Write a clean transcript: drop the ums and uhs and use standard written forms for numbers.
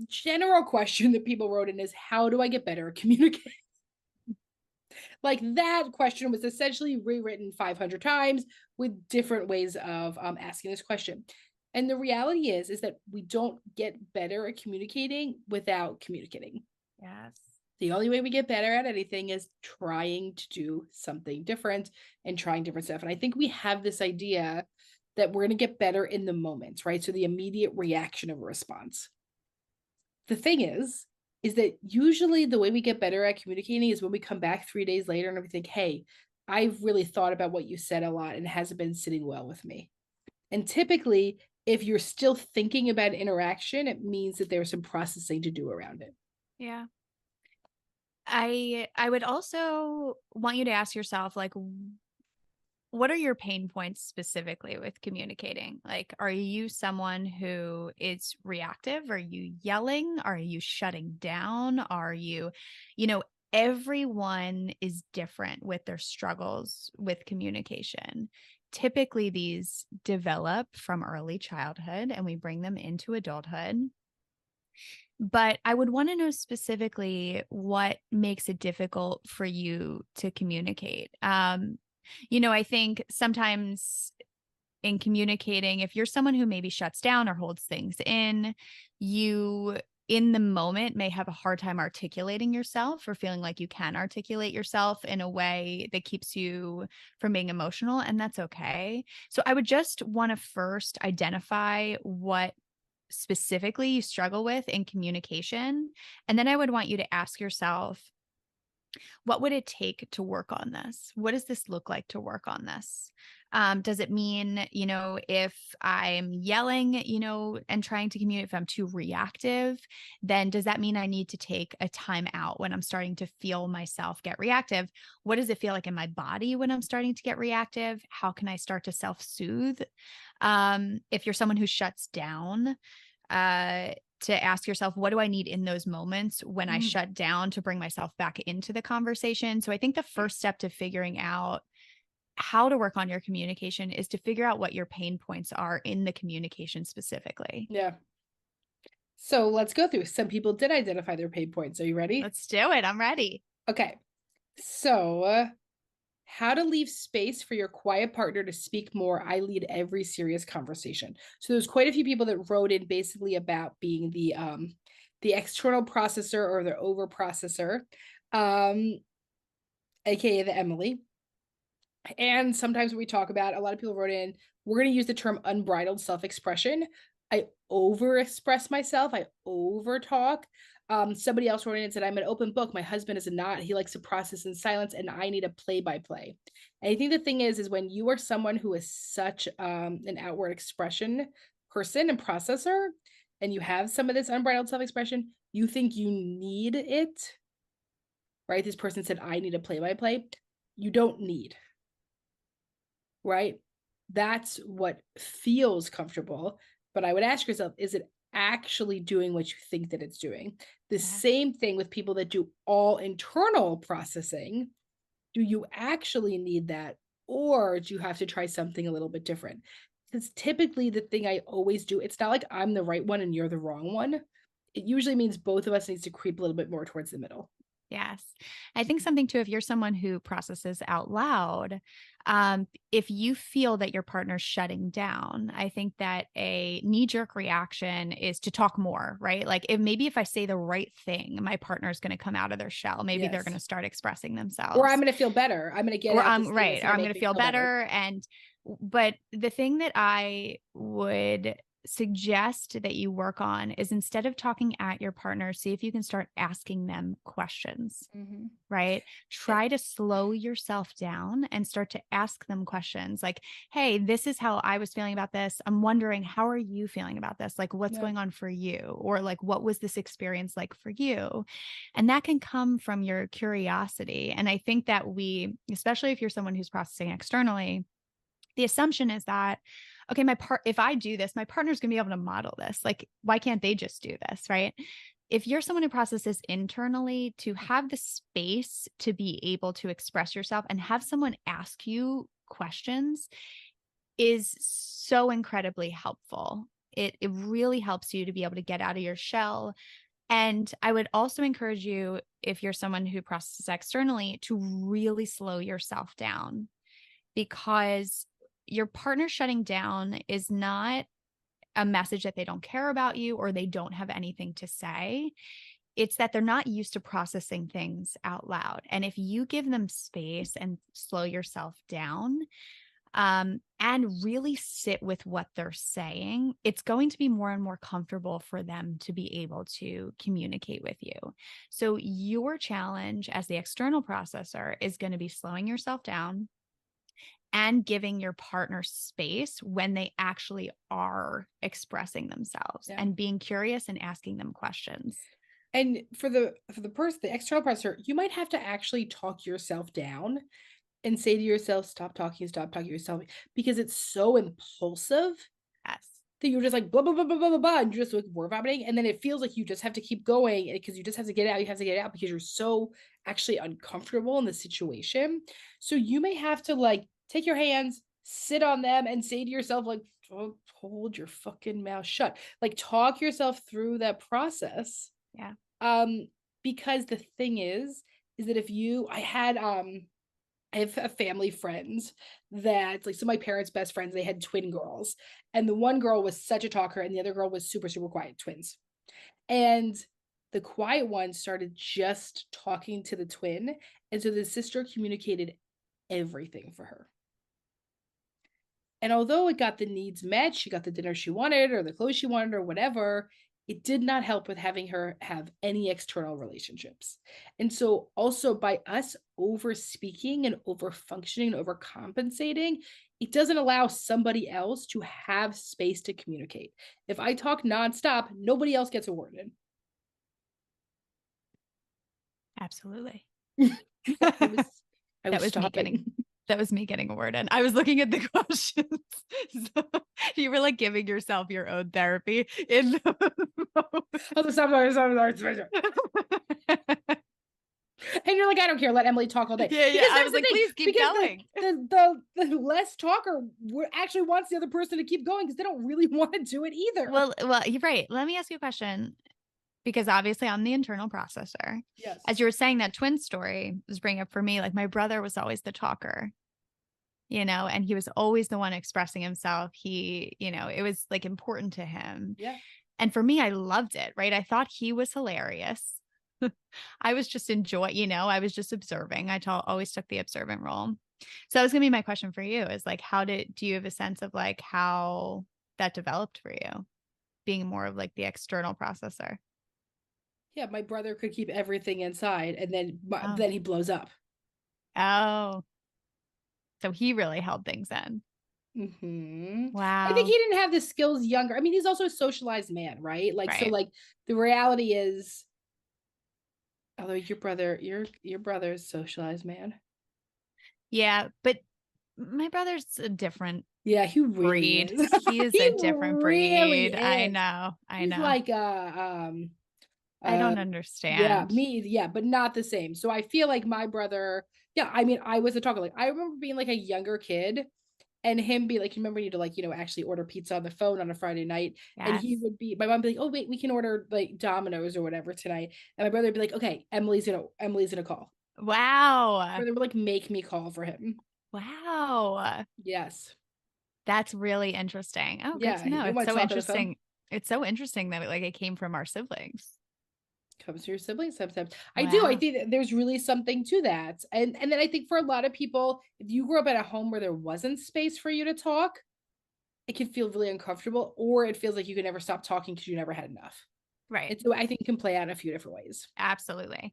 general question that people wrote in is, how do I get better at communicating? Like, that question was essentially rewritten 500 times with different ways of asking this question. And the reality is that we don't get better at communicating without communicating. Yes. The only way we get better at anything is trying to do something different and trying different stuff. And I think we have this idea that we're going to get better in the moment, right? So the immediate reaction of a response. The thing is that usually the way we get better at communicating is when we come back 3 days later and we think, hey, I've really thought about what you said a lot and it hasn't been sitting well with me. And typically, if you're still thinking about interaction, it means that there's some processing to do around it. Yeah. I would also want you to ask yourself, like, what are your pain points specifically with communicating? Like, are you someone who is reactive? Are you yelling? Are you shutting down? Are you, everyone is different with their struggles with communication. Typically, these develop from early childhood and we bring them into adulthood. But I would want to know specifically what makes it difficult for you to communicate. I think sometimes in communicating, if you're someone who maybe shuts down or holds things you in the moment may have a hard time articulating yourself or feeling like you can articulate yourself in a way that keeps you from being emotional, and that's okay. So I would just want to first identify what specifically you struggle with in communication. And then I would want you to ask yourself, what would it take to work on this? What does this look like to work on this? Does it mean, if I'm yelling, and trying to communicate, if I'm too reactive, then does that mean I need to take a time out when I'm starting to feel myself get reactive? What does it feel like in my body when I'm starting to get reactive? How can I start to self-soothe? If you're someone who shuts down, to ask yourself, what do I need in those moments when I shut down to bring myself back into the conversation? So I think the first step to figuring out how to work on your communication is to figure out what your pain points are in the communication specifically. Yeah. So let's go through. Some people did identify their pain points. Are you ready? Let's do it. I'm ready. Okay. So, how to leave space for your quiet partner to speak more. I lead every serious conversation. So there's quite a few people that wrote in basically about being the external processor or the over processor, aka the Emmalee. And sometimes when we talk about, a lot of people wrote in, we're going to use the term unbridled self-expression. I over express myself. I over talk. Somebody else wrote in and said, I'm an open book. My husband is not. He likes to process in silence, and I need a play-by-play. And I think the thing is when you are someone who is such an outward expression person and processor, and you have some of this unbridled self-expression, you think you need it, right? This person said, I need a play-by-play. You don't need, right? That's what feels comfortable. But I would ask yourself, is it actually doing what you think that it's doing? The same thing with people that do all internal processing. Do you actually need that? Or do you have to try something a little bit different? Because typically the thing I always do, it's not like I'm the right one and you're the wrong one. It usually means both of us needs to creep a little bit more towards the middle. Yes. I think something too, if you're someone who processes out loud, if you feel that your partner's shutting down, I think that a knee-jerk reaction is to talk more, right? Like if I say the right thing, my partner's going to come out of their shell. Maybe they're going to start expressing Or themselves. I'm going to feel better. I'm going to get Or out I'm this thing right. that's Or going to I'm going make to me feel feel better. better. But the thing that I would suggest that you work on is, instead of talking at your partner, see if you can start asking them questions, right? Try to slow yourself down and start to ask them questions like, hey, this is how I was feeling about this. I'm wondering, how are you feeling about this? Like, what's going on for you? Or like, what was this experience like for you? And that can come from your curiosity. And I think that especially if you're someone who's processing externally, the assumption is that, okay, if I do this, my partner's going to be able to model this. Like, why can't they just do this? Right. If you're someone who processes internally, to have the space to be able to express yourself and have someone ask you questions is so incredibly helpful. It really helps you to be able to get out of your shell. And I would also encourage you, if you're someone who processes externally, to really slow yourself down, because your partner shutting down is not a message that they don't care about you or they don't have anything to say. It's that they're not used to processing things out loud. And if you give them space and slow yourself down, and really sit with what they're saying, it's going to be more and more comfortable for them to be able to communicate with you. So your challenge as the external processor is going to be slowing yourself down and giving your partner space when they actually are expressing themselves, Yeah. and being curious and asking them questions. And for the person, the external processor, you might have to actually talk yourself down and say to yourself, stop talking to yourself, because it's so impulsive Yes. that you're just like blah blah blah blah blah blah, blah and you're just like word vomiting, and then it feels like you just have to keep going because you just have to get it out. You have to get it out because you're so actually uncomfortable in the situation. So you may have to like take your hands, sit on them, and say to yourself like, "Oh, hold your fucking mouth shut." Like talk yourself through that process. Yeah. Um, because the thing is that if you, I have a family friends that like, so my parents' best friends, they had twin girls, and the one girl was such a talker and the other girl was super, super quiet, twins. And the quiet one started just talking to the twin. And so the sister communicated everything for her. And although it got the needs met, she got the dinner she wanted or the clothes she wanted or whatever, it did not help with having her have any external relationships. And so also by us over speaking and over functioning and overcompensating, it doesn't allow somebody else to have space to communicate. If I talk nonstop, nobody else gets a word in. Absolutely. I was I That was was me getting stopping. that was me getting a word in. I was looking at the questions. So you were like giving yourself your own therapy in the I was like, stop. And you're like, I don't care. Let Emily talk all day. Yeah, yeah. Because I that's was the like, thing. please keep Because going. the less talker actually wants the other person to keep going because they don't really want to do it either. Well, you're right. Let me ask you a question, because obviously I'm the internal processor. Yes. As you were saying, that twin story was bringing up for me, like my brother was always the talker, and he was always the one expressing himself. It was like important to him. Yeah. And for me, I loved it, right? I thought he was hilarious. I was just I was just observing. Always took the observant role. So that was gonna be my question for you, is like, do you have a sense of like how that developed for you, being more of like the external processor? Yeah. My brother could keep everything inside and then Oh. then he blows up. Oh. So he really held things in. I think Wow. he didn't have the skills younger. I mean, he's also a socialized man, right? Like, so Right. like the reality is, although your brother's socialized man. Yeah, but my brother's a different Yeah, he really breed. is. He is He a different really breed. I is. know. I He's know. like I uh don't yeah, understand. me, yeah, but not the same. So I feel like my brother, yeah, I mean, I was a talker. Like I remember being like a younger kid and him be like, you remember you to like, actually order pizza on the phone on a Friday night. And he Yes. would be, my mom would be like, oh wait, we can order like Domino's or whatever tonight. And my brother would be like, okay, Emily's gonna call. Wow. Brother would like make me call for him. Wow. Yes. That's really interesting. Oh, good Yeah, to he know. didn't It's want to so talk on the phone. interesting. It's so interesting that it came from our siblings. Comes to your siblings sometimes. I do. I Wow. think that there's really something to that. And then I think for a lot of people, if you grew up at a home where there wasn't space for you to talk, it can feel really uncomfortable, or it feels like you can never stop talking because you never had enough. Right. And so I think it can play out in a few different ways. Absolutely.